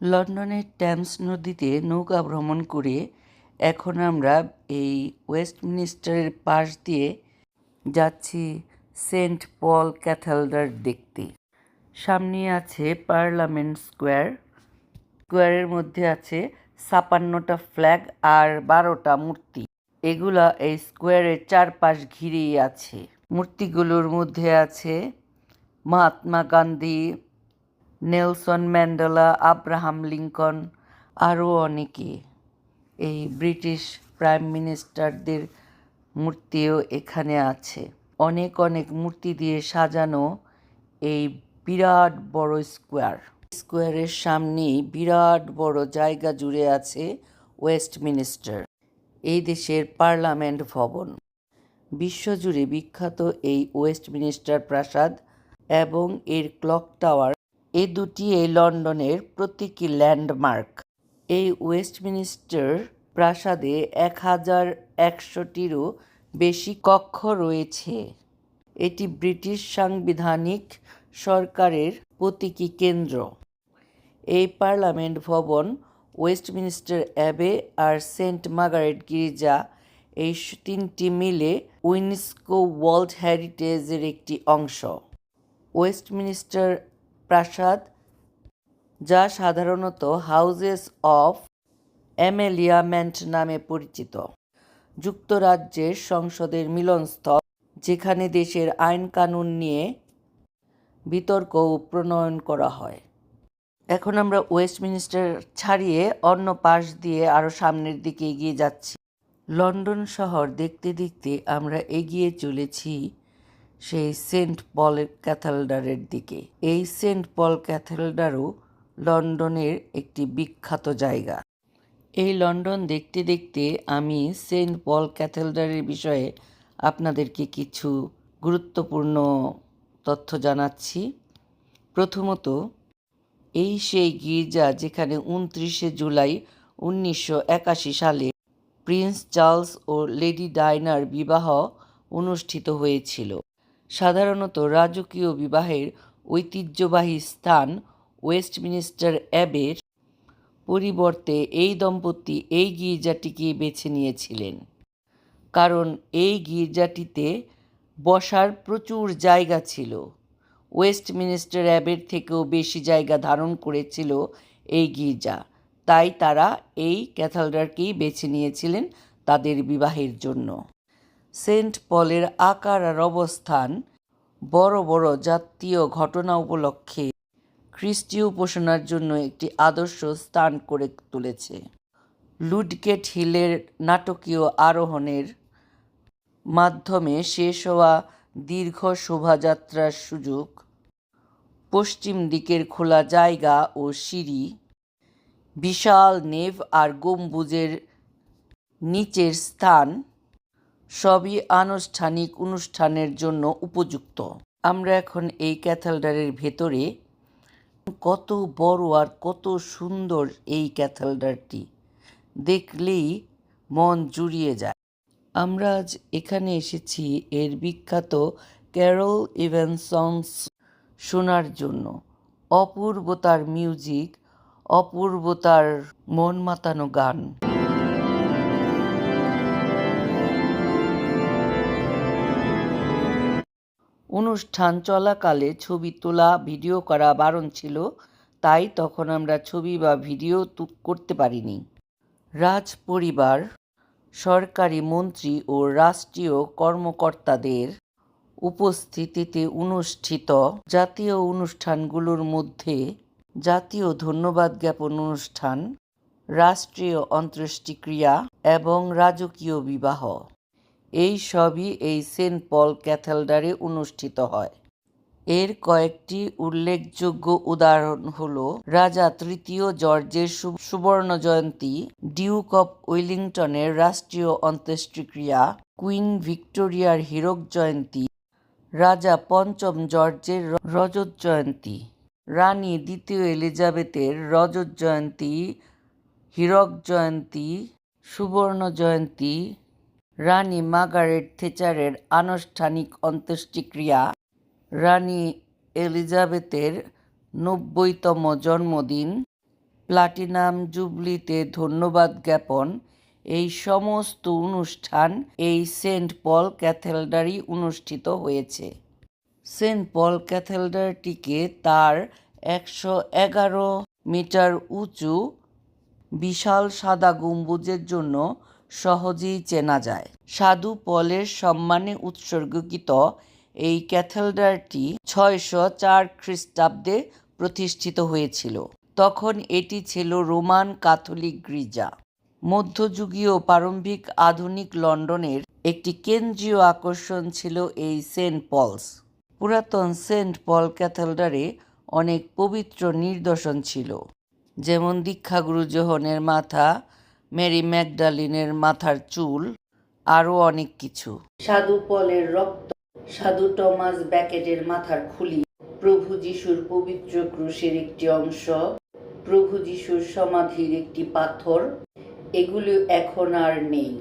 লন্ডনের টেমস নদীতে নৌকা ভ্রমণ করে এখন আমরা এই ওয়েস্টমিনিস্টারের পাশ দিয়ে যাচ্ছি সেন্ট পল ক্যাথেড্রাল দেখতে। সামনে আছে পার্লামেন্ট স্কোয়ার। স্কোয়ারের মধ্যে আছে ৫৬টা ফ্ল্যাগ আর ১২টা মূর্তি। এগুলা এই স্কোয়ারের চারপাশ ঘিরেই আছে। মূর্তিগুলোর মধ্যে আছে Mahatma Gandhi, Nelson Mandela, Abraham Lincoln, আরও অনেকে। এই ব্রিটিশ প্রাইম মিনিস্টারদের মূর্তিও এখানে আছে। অনেক অনেক মূর্তি দিয়ে সাজানো এই বিরাট বড় স্কোয়ার। স্কোয়ারের সামনেই বিরাট বড় জায়গা জুড়ে আছে ওয়েস্টমিনিস্টার, এই দেশের পার্লামেন্ট ভবন। বিশ্বজুড়ে বিখ্যাত এই ওয়েস্টমিনিস্টার প্রাসাদ এবং এর ক্লক টাওয়ার, এই দুটি এই লন্ডনের প্রতীকী ল্যান্ডমার্ক। এই ওয়েস্টমিনিস্টার প্রাসাদে ১,১০০টিরও বেশি কক্ষ রয়েছে। এটি ব্রিটিশ সাংবিধানিক সরকারের প্রতীকী কেন্দ্র। এই পার্লামেন্ট ভবন, ওয়েস্টমিনিস্টার অ্যাবে আর সেন্ট মার্গারেট গির্জা, এই তিনটি মিলে ইউনেস্কো ওয়ার্ল্ড হেরিটেজের একটি অংশ। ওয়েস্টমিনিস্টার প্রাসাদ, যা সাধারণত হাউসেস অফ অ্যামেলিয়ামেন্ট নামে পরিচিত, যুক্তরাজ্যের সংসদের মিলনস্থল, যেখানে দেশের আইন কানুন নিয়ে বিতর্ক ও প্রণয়ন করা হয়। এখন আমরা ওয়েস্টমিনিস্টার ছাড়িয়ে অন্য পাশ দিয়ে আরও সামনের দিকে এগিয়ে যাচ্ছি। লন্ডন শহর দেখতে দেখতে আমরা এগিয়ে চলেছি সেই সেন্ট পল ক্যাথেড্রালের দিকে। এই সেন্ট পল ক্যাথেড্রালও লন্ডনের একটি বিখ্যাত জায়গা। এই লন্ডন দেখতে দেখতে আমি সেন্ট পল ক্যাথেড্রালের বিষয়ে আপনাদেরকে কিছু গুরুত্বপূর্ণ তথ্য জানাচ্ছি। প্রথমত, এই সেই গির্জা যেখানে ২৯শে জুলাই ১৯৮১ সালে প্রিন্স চার্লস ও লেডি ডায়নার বিবাহ অনুষ্ঠিত হয়েছিল। সাধারণত রাজকীয় বিবাহের ঐতিহ্যবাহী স্থান ওয়েস্টমিনিস্টার অ্যাবের পরিবর্তে এই দম্পতি এই গির্জাটিকেই বেছে নিয়েছিলেন, কারণ এই গির্জাটিতে বসার প্রচুর জায়গা ছিল। ওয়েস্টমিনিস্টার অ্যাবের থেকেও বেশি জায়গা ধারণ করেছিল এই গির্জা, তাই তারা এই ক্যাথেড্রালকেই বেছে নিয়েছিলেন তাদের বিবাহের জন্য। সেন্ট পলের আকার আর অবস্থান বড় বড় জাতীয় ঘটনা উপলক্ষে খ্রিস্টীয় উপাসনার জন্য একটি আদর্শ স্থান করে তুলেছে। লুডগেট হিলের নাটকীয় আরোহণের মাধ্যমে শেষ হওয়া দীর্ঘ শোভাযাত্রার সুযোগ, পশ্চিম দিকের খোলা জায়গা ও সিঁড়ি, বিশাল নেভ আর গম্বুজের নিচের স্থান সবই আনুষ্ঠানিক অনুষ্ঠানের জন্য উপযুক্ত। আমরা এখন এই ক্যাথেড্রালের ভেতরে। কত বড় আর কত সুন্দর এই ক্যাথেড্রালটি, দেখলেই মন জুড়িয়ে যায়। আমরা আজ এখানে এসেছি এর বিখ্যাত ক্যারল ইভেন্স শোনার জন্য। অপূর্ব তার মিউজিক, অপূর্ব তার মন মাতানো গান। অনুষ্ঠান চলাকালে ছবি তোলা, ভিডিও করা বারণ ছিল, তাই তখন আমরা ছবি বা ভিডিও করতে পারিনি। রাজ পরিবার, সরকারি মন্ত্রী ও রাষ্ট্রীয় কর্মকর্তাদের উপস্থিতিতে অনুষ্ঠিত জাতীয় অনুষ্ঠানগুলোর মধ্যে জাতীয় ধন্যবাদ জ্ঞাপন অনুষ্ঠান, রাষ্ট্রীয় অন্ত্যেষ্টিক্রিয়া এবং রাজকীয় বিবাহ, এই সবই এই সেন্ট পল ক্যাথেড্রালে অনুষ্ঠিত হয়। এর কয়েকটি উল্লেখযোগ্য উদাহরণ হল রাজা তৃতীয় জর্জের সুবর্ণ জয়ন্তী, ডিউক অব ওয়েলিংটনের রাষ্ট্রীয় অন্ত্যেষ্টিক্রিয়া, কুইন ভিক্টোরিয়ার হীরক জয়ন্তী, রাজা পঞ্চম জর্জের রজত জয়ন্তী, রানী দ্বিতীয় এলিজাবেথের রজত জয়ন্তী, হীরক জয়ন্তী, সুবর্ণ জয়ন্তী, রানী মার্গারেট থেচারের আনুষ্ঠানিক অন্ত্যেষ্টিক্রিয়া, রানী এলিজাবেথের ৯০তম জন্মদিন প্লাটিনাম জুবলিতে ধন্যবাদ জ্ঞাপন, এই সমস্ত অনুষ্ঠান এই সেন্ট পল ক্যাথেড্রালই অনুষ্ঠিত হয়েছে। সেন্ট পল ক্যাথেড্রালটিকে তার 111 মিটার উঁচু বিশাল সাদা গম্বুজের জন্য সহজেই চেনা যায়। সাধু পলের সম্মানে উৎসর্গীকৃত এই ক্যাথেড্রালটি 604 খ্রিস্টাব্দে প্রতিষ্ঠিত হয়েছিল। তখন এটি ছিল রোমান ক্যাথলিক গির্জা। মধ্যযুগীয় প্রারম্ভিক আধুনিক লন্ডনের একটি কেন্দ্রীয় আকর্ষণ ছিল এই সেন্ট পলস। পুরাতন সেন্ট পল ক্যাথেড্রালে অনেক পবিত্র নিদর্শন ছিল, যেমন দীক্ষাগুরু যোহনের মাথা, মেরি ম্যাগডালিনের মাথার চুল, আরও অনেক কিছু। সাধু পলের রক্ত, সাধু টমাস ব্যাকেটের মাথার খুলি, প্রভু যিশুর পবিত্র ক্রুশের একটি অংশ, প্রভু যিশুর সমাধির একটি পাথর, এগুলো এখন আর নেই।